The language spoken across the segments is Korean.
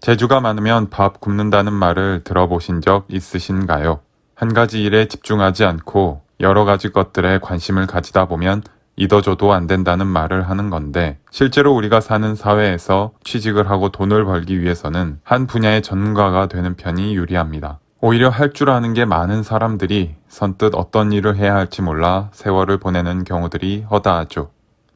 재주가 많으면 밥 굶는다는 말을 들어보신 적 있으신가요? 한 가지 일에 집중하지 않고 여러 가지 것들에 관심을 가지다 보면 이도저도 안 된다는 말을 하는 건데, 실제로 우리가 사는 사회에서 취직을 하고 돈을 벌기 위해서는 한 분야의 전문가가 되는 편이 유리합니다. 오히려 할 줄 아는 게 많은 사람들이 선뜻 어떤 일을 해야 할지 몰라 세월을 보내는 경우들이 허다하죠.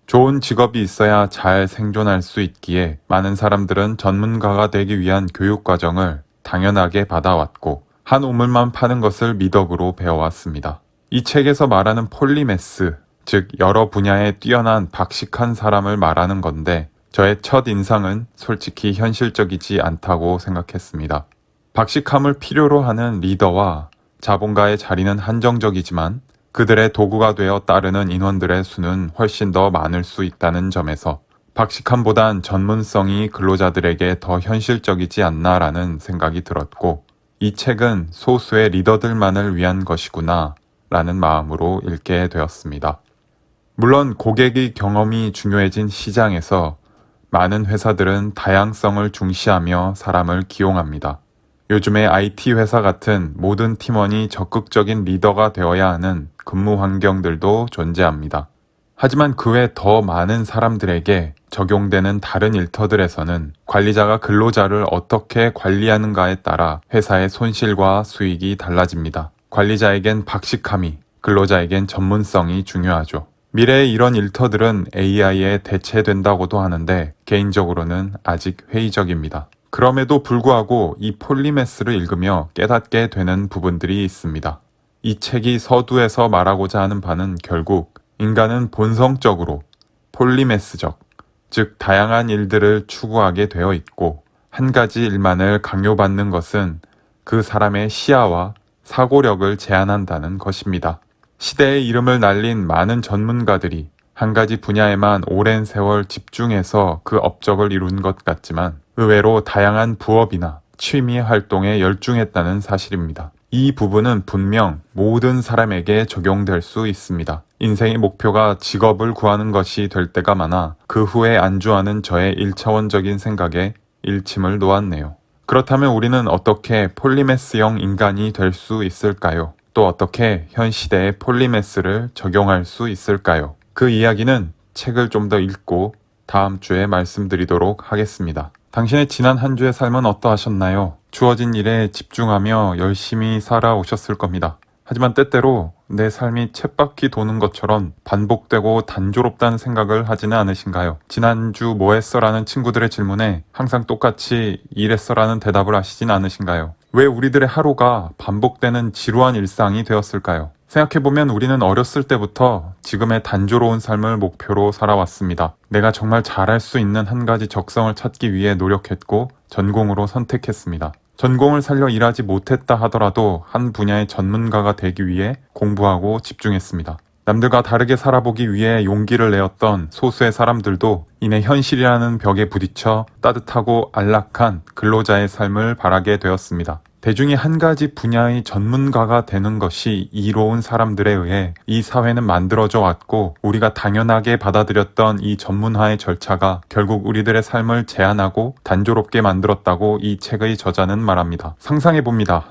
좋은 직업이 있어야 잘 생존할 수 있기에 많은 사람들은 전문가가 되기 위한 교육 과정을 당연하게 받아왔고, 한 우물만 파는 것을 미덕으로 배워왔습니다. 이 책에서 말하는 폴리매스, 즉 여러 분야에 뛰어난 박식한 사람을 말하는 건데, 저의 첫 인상은 솔직히 현실적이지 않다고 생각했습니다. 박식함을 필요로 하는 리더와 자본가의 자리는 한정적이지만 그들의 도구가 되어 따르는 인원들의 수는 훨씬 더 많을 수 있다는 점에서 박식함보단 전문성이 근로자들에게 더 현실적이지 않나라는 생각이 들었고, 이 책은 소수의 리더들만을 위한 것이구나 라는 마음으로 읽게 되었습니다. 물론 고객의 경험이 중요해진 시장에서 많은 회사들은 다양성을 중시하며 사람을 기용합니다. 요즘의 IT 회사 같은 모든 팀원이 적극적인 리더가 되어야 하는 근무 환경들도 존재합니다. 하지만 그 외 더 많은 사람들에게 적용되는 다른 일터들에서는 관리자가 근로자를 어떻게 관리하는가에 따라 회사의 손실과 수익이 달라집니다. 관리자에겐 박식함이, 근로자에겐 전문성이 중요하죠. 미래의 이런 일터들은 AI에 대체된다고도 하는데 개인적으로는 아직 회의적입니다. 그럼에도 불구하고 이 폴리매스를 읽으며 깨닫게 되는 부분들이 있습니다. 이 책이 서두에서 말하고자 하는 바는 결국 인간은 본성적으로 폴리매스적, 즉 다양한 일들을 추구하게 되어 있고, 한 가지 일만을 강요받는 것은 그 사람의 시야와 사고력을 제한한다는 것입니다. 시대의 이름을 날린 많은 전문가들이 한 가지 분야에만 오랜 세월 집중해서 그 업적을 이룬 것 같지만 의외로 다양한 부업이나 취미 활동에 열중했다는 사실입니다. 이 부분은 분명 모든 사람에게 적용될 수 있습니다. 인생의 목표가 직업을 구하는 것이 될 때가 많아 그 후에 안주하는 저의 1차원적인 생각에 일침을 놓았네요. 그렇다면 우리는 어떻게 폴리매스형 인간이 될 수 있을까요? 또 어떻게 현 시대의 폴리매스를 적용할 수 있을까요? 그 이야기는 책을 좀 더 읽고 다음 주에 말씀드리도록 하겠습니다. 당신의 지난 한 주의 삶은 어떠하셨나요? 주어진 일에 집중하며 열심히 살아오셨을 겁니다. 하지만 때때로 내 삶이 쳇바퀴 도는 것처럼 반복되고 단조롭다는 생각을 하지는 않으신가요? 지난주 뭐 했어? 라는 친구들의 질문에 항상 똑같이 일했어? 라는 대답을 하시진 않으신가요? 왜 우리들의 하루가 반복되는 지루한 일상이 되었을까요? 생각해보면 우리는 어렸을 때부터 지금의 단조로운 삶을 목표로 살아왔습니다. 내가 정말 잘할 수 있는 한 가지 적성을 찾기 위해 노력했고 전공으로 선택했습니다. 전공을 살려 일하지 못했다 하더라도 한 분야의 전문가가 되기 위해 공부하고 집중했습니다. 남들과 다르게 살아보기 위해 용기를 내었던 소수의 사람들도 이내 현실이라는 벽에 부딪혀 따뜻하고 안락한 근로자의 삶을 바라게 되었습니다. 대중이 한 가지 분야의 전문가가 되는 것이 이로운 사람들에 의해 이 사회는 만들어져 왔고, 우리가 당연하게 받아들였던 이 전문화의 절차가 결국 우리들의 삶을 제한하고 단조롭게 만들었다고 이 책의 저자는 말합니다. 상상해봅니다.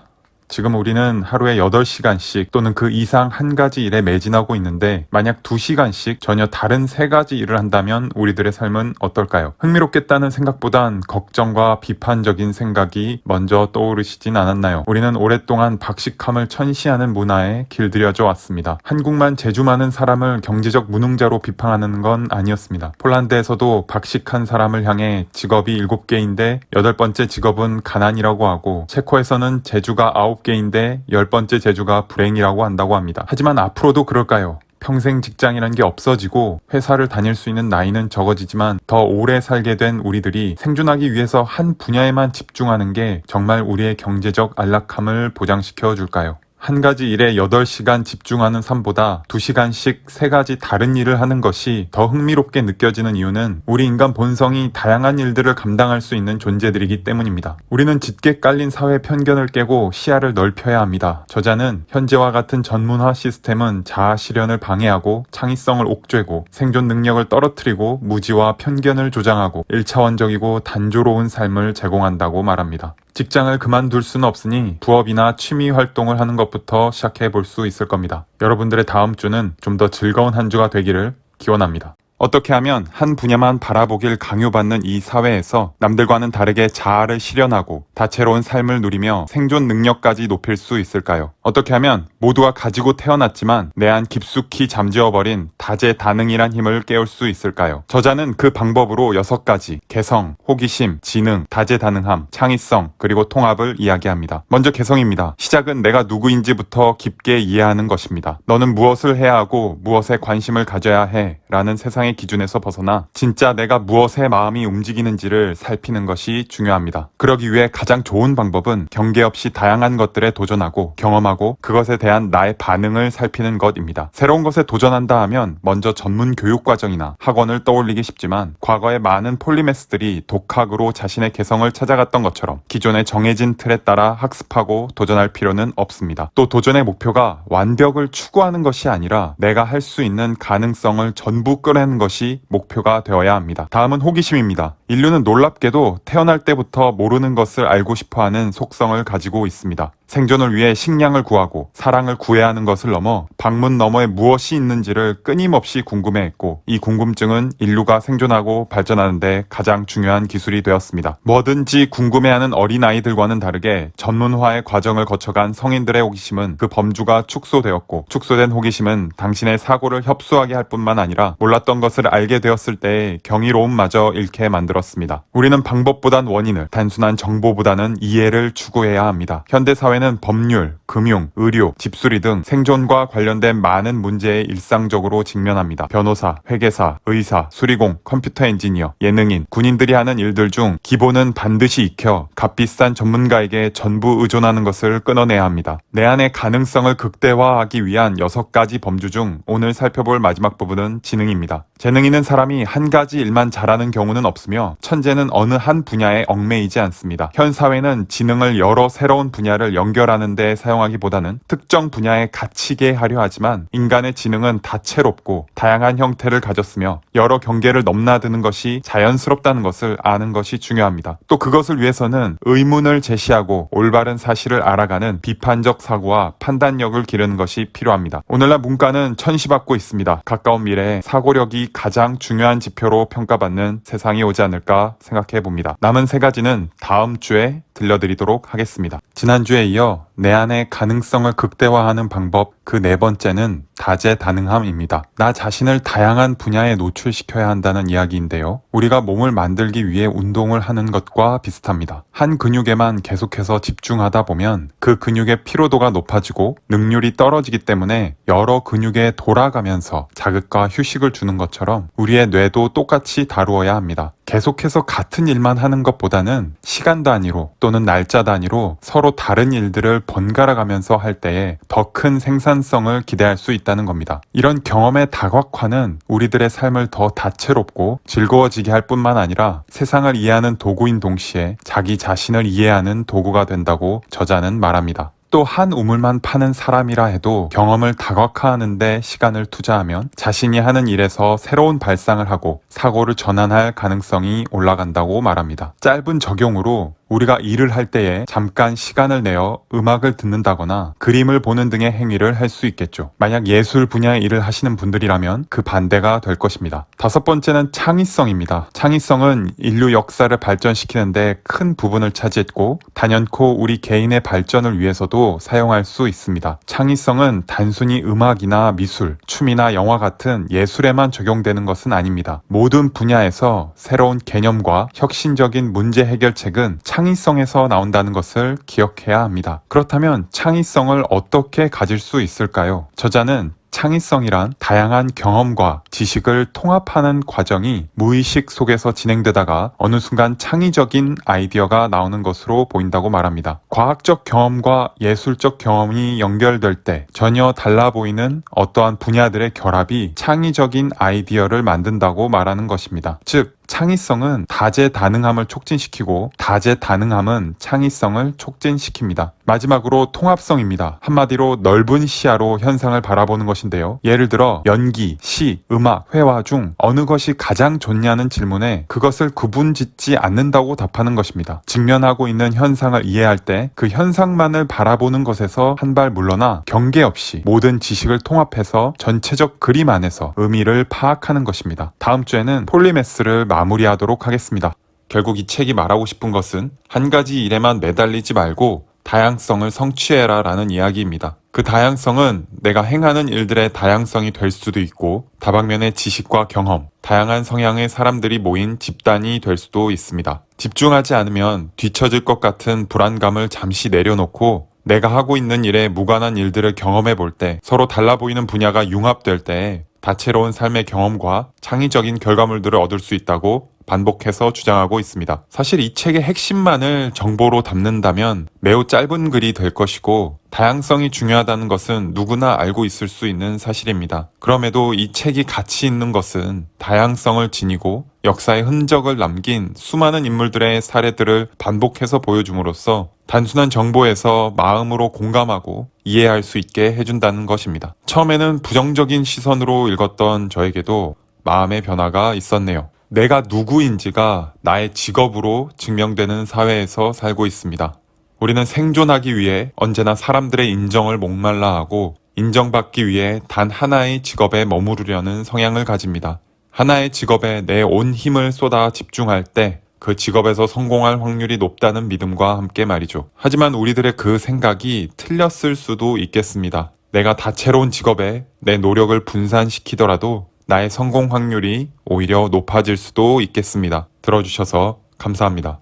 지금 우리는 하루에 8시간씩 또는 그 이상 한 가지 일에 매진하고 있는데, 만약 2시간씩 전혀 다른 3가지 일을 한다면 우리들의 삶은 어떨까요? 흥미롭겠다는 생각보단 걱정과 비판적인 생각이 먼저 떠오르시진 않았나요? 우리는 오랫동안 박식함을 천시하는 문화에 길들여져 왔습니다. 한국만 재주 많은 사람을 경제적 무능자로 비판하는 건 아니었습니다. 폴란드에서도 박식한 사람을 향해 직업이 7개인데 8번째 직업은 가난이라고 하고, 체코에서는 재주가 9개인데 10번째 재주가 불행이라고 한다고 합니다. 하지만 앞으로도 그럴까요? 평생 직장이라는 게 없어지고 회사를 다닐 수 있는 나이는 적어지지만 더 오래 살게 된 우리들이 생존하기 위해서 한 분야에만 집중하는 게 정말 우리의 경제적 안락함을 보장시켜 줄까요? 한 가지 일에 8시간 집중하는 삶보다 2시간씩 3가지 다른 일을 하는 것이 더 흥미롭게 느껴지는 이유는 우리 인간 본성이 다양한 일들을 감당할 수 있는 존재들이기 때문입니다. 우리는 짙게 깔린 사회 편견을 깨고 시야를 넓혀야 합니다. 저자는 현재와 같은 전문화 시스템은 자아 실현을 방해하고 창의성을 옥죄고 생존 능력을 떨어뜨리고 무지와 편견을 조장하고 1차원적이고 단조로운 삶을 제공한다고 말합니다. 직장을 그만둘 수는 없으니 부업이나 취미 활동을 하는 것부터 시작해 볼 수 있을 겁니다. 여러분들의 다음 주는 좀 더 즐거운 한 주가 되기를 기원합니다. 어떻게 하면 한 분야만 바라보길 강요받는 이 사회에서 남들과는 다르게 자아를 실현하고 다채로운 삶을 누리며 생존 능력까지 높일 수 있을까요? 어떻게 하면 모두가 가지고 태어났지만 내 안 깊숙이 잠재워버린 다재다능이란 힘을 깨울 수 있을까요? 저자는 그 방법으로 6가지 개성, 호기심, 지능, 다재다능함, 창의성, 그리고 통합을 이야기합니다. 먼저 개성입니다. 시작은 내가 누구인지부터 깊게 이해하는 것입니다. 너는 무엇을 해야 하고 무엇에 관심을 가져야 해 라는 세상의 기준에서 벗어나 진짜 내가 무엇에 마음이 움직이는지를 살피는 것이 중요합니다. 그러기 위해 가장 좋은 방법은 경계 없이 다양한 것들에 도전하고 경험하고 그것에 대한 나의 반응을 살피는 것입니다. 새로운 것에 도전한다 하면 먼저 전문 교육과정이나 학원을 떠올리기 쉽지만 과거의 많은 폴리매스들이 독학으로 자신의 개성을 찾아갔던 것처럼 기존의 정해진 틀에 따라 학습하고 도전할 필요는 없습니다. 또 도전의 목표가 완벽을 추구하는 것이 아니라 내가 할 수 있는 가능성을 전부 끌어내는 것이 목표가 되어야 합니다. 다음은 호기심입니다. 인류는 놀랍게도 태어날 때부터 모르는 것을 알고 싶어하는 속성을 가지고 있습니다. 생존을 위해 식량을 구하고 사랑을 구해야 하는 것을 넘어 방문 너머에 무엇이 있는지를 끊임없이 궁금해했고 이 궁금증은 인류가 생존하고 발전하는 데 가장 중요한 기술이 되었습니다. 뭐든지 궁금해하는 어린아이들과는 다르게 전문화의 과정을 거쳐간 성인들의 호기심은 그 범주가 축소되었고 축소된 호기심은 당신의 사고를 협소하게 할 뿐만 아니라 몰랐던 것을 알게 되었을 때의 경이로움마저 잃게 만들었습니다. 우리는 방법보단 원인을, 단순한 정보보다는 이해를 추구해야 합니다. 현대사회는 법률, 금융, 의료, 집수리 등 생존과 관련된 많은 문제에 일상적으로 직면합니다. 변호사, 회계사, 의사, 수리공, 컴퓨터 엔지니어, 예능인, 군인들이 하는 일들 중 기본은 반드시 익혀 값비싼 전문가에게 전부 의존하는 것을 끊어내야 합니다. 내 안의 가능성을 극대화하기 위한 6가지 범주 중 오늘 살펴볼 마지막 부분은 지능입니다. 재능 있는 사람이 한 가지 일만 잘하는 경우는 없으며 천재는 어느 한 분야에 얽매이지 않습니다. 현 사회는 지능을 여러 새로운 분야를 연결하는 데 사용하기보다는 특정 분야에 갇히게 하려 하지만 인간의 지능은 다채롭고 다양한 형태를 가졌으며 여러 경계를 넘나드는 것이 자연스럽다는 것을 아는 것이 중요합니다. 또 그것을 위해서는 의문을 제시하고 올바른 사실을 알아가는 비판적 사고와 판단력을 기르는 것이 필요합니다. 오늘날 문과는 천시받고 있습니다. 가까운 미래에 사고력이 가장 중요한 지표로 평가받는 세상이 오지 않을까 생각해 봅니다. 남은 3가지는 다음 주에 들려드리도록 하겠습니다. 지난주에 이어 내 안의 가능성을 극대화하는 방법 그 4번째는 다재다능함입니다. 나 자신을 다양한 분야에 노출시켜야 한다는 이야기인데요. 우리가 몸을 만들기 위해 운동을 하는 것과 비슷합니다. 한 근육에만 계속해서 집중하다 보면 그 근육의 피로도가 높아지고 능률이 떨어지기 때문에 여러 근육에 돌아가면서 자극과 휴식을 주는 것처럼 우리의 뇌도 똑같이 다루어야 합니다. 계속해서 같은 일만 하는 것보다는 시간 단위로 또는 날짜 단위로 서로 다른 일들을 번갈아 가면서 할 때에 더 큰 생산성을 기대할 수 있다는 겁니다. 이런 경험의 다각화는 우리들의 삶을 더 다채롭고 즐거워지게 할 뿐만 아니라 세상을 이해하는 도구인 동시에 자기 자신을 이해하는 도구가 된다고 저자는 말합니다. 또 한 우물만 파는 사람이라 해도 경험을 다각화하는 데 시간을 투자하면 자신이 하는 일에서 새로운 발상을 하고 사고를 전환할 가능성이 올라간다고 말합니다. 짧은 적용으로 우리가 일을 할 때에 잠깐 시간을 내어 음악을 듣는다거나 그림을 보는 등의 행위를 할 수 있겠죠. 만약 예술 분야의 일을 하시는 분들이라면 그 반대가 될 것입니다. 5번째는 창의성입니다. 창의성은 인류 역사를 발전시키는데 큰 부분을 차지했고 단연코 우리 개인의 발전을 위해서도 사용할 수 있습니다. 창의성은 단순히 음악이나 미술, 춤이나 영화 같은 예술에만 적용되는 것은 아닙니다. 모든 분야에서 새로운 개념과 혁신적인 문제 해결책은 창의성에서 나온다는 것을 기억해야 합니다. 그렇다면 창의성을 어떻게 가질 수 있을까요? 저자는 창의성이란 다양한 경험과 지식을 통합하는 과정이 무의식 속에서 진행되다가 어느 순간 창의적인 아이디어가 나오는 것으로 보인다고 말합니다. 과학적 경험과 예술적 경험이 연결될 때 전혀 달라 보이는 어떠한 분야들의 결합이 창의적인 아이디어를 만든다고 말하는 것입니다. 즉, 창의성은 다재다능함을 촉진시키고 다재다능함은 창의성을 촉진시킵니다. 마지막으로 통합성입니다. 한마디로 넓은 시야로 현상을 바라보는 것인데요. 예를 들어 연기, 시, 음악, 회화 중 어느 것이 가장 좋냐는 질문에 그것을 구분짓지 않는다고 답하는 것입니다. 직면하고 있는 현상을 이해할 때 그 현상만을 바라보는 것에서 한 발 물러나 경계 없이 모든 지식을 통합해서 전체적 그림 안에서 의미를 파악하는 것입니다. 다음 주에는 폴리메스를 마무리하도록 하겠습니다. 결국 이 책이 말하고 싶은 것은 한 가지 일에만 매달리지 말고 다양성을 성취해라 라는 이야기입니다. 그 다양성은 내가 행하는 일들의 다양성이 될 수도 있고 다방면의 지식과 경험, 다양한 성향의 사람들이 모인 집단이 될 수도 있습니다. 집중하지 않으면 뒤처질 것 같은 불안감을 잠시 내려놓고 내가 하고 있는 일에 무관한 일들을 경험해 볼 때 서로 달라 보이는 분야가 융합될 때 다채로운 삶의 경험과 창의적인 결과물들을 얻을 수 있다고 반복해서 주장하고 있습니다. 사실 이 책의 핵심만을 정보로 담는다면 매우 짧은 글이 될 것이고 다양성이 중요하다는 것은 누구나 알고 있을 수 있는 사실입니다. 그럼에도 이 책이 가치 있는 것은 다양성을 지니고 역사의 흔적을 남긴 수많은 인물들의 사례들을 반복해서 보여줌으로써 단순한 정보에서 마음으로 공감하고 이해할 수 있게 해준다는 것입니다. 처음에는 부정적인 시선으로 읽었던 저에게도 마음의 변화가 있었네요. 내가 누구인지가 나의 직업으로 증명되는 사회에서 살고 있습니다. 우리는 생존하기 위해 언제나 사람들의 인정을 목말라 하고 인정받기 위해 단 하나의 직업에 머무르려는 성향을 가집니다. 하나의 직업에 내 온 힘을 쏟아 집중할 때 그 직업에서 성공할 확률이 높다는 믿음과 함께 말이죠. 하지만 우리들의 그 생각이 틀렸을 수도 있겠습니다. 내가 다채로운 직업에 내 노력을 분산시키더라도 나의 성공 확률이 오히려 높아질 수도 있겠습니다. 들어주셔서 감사합니다.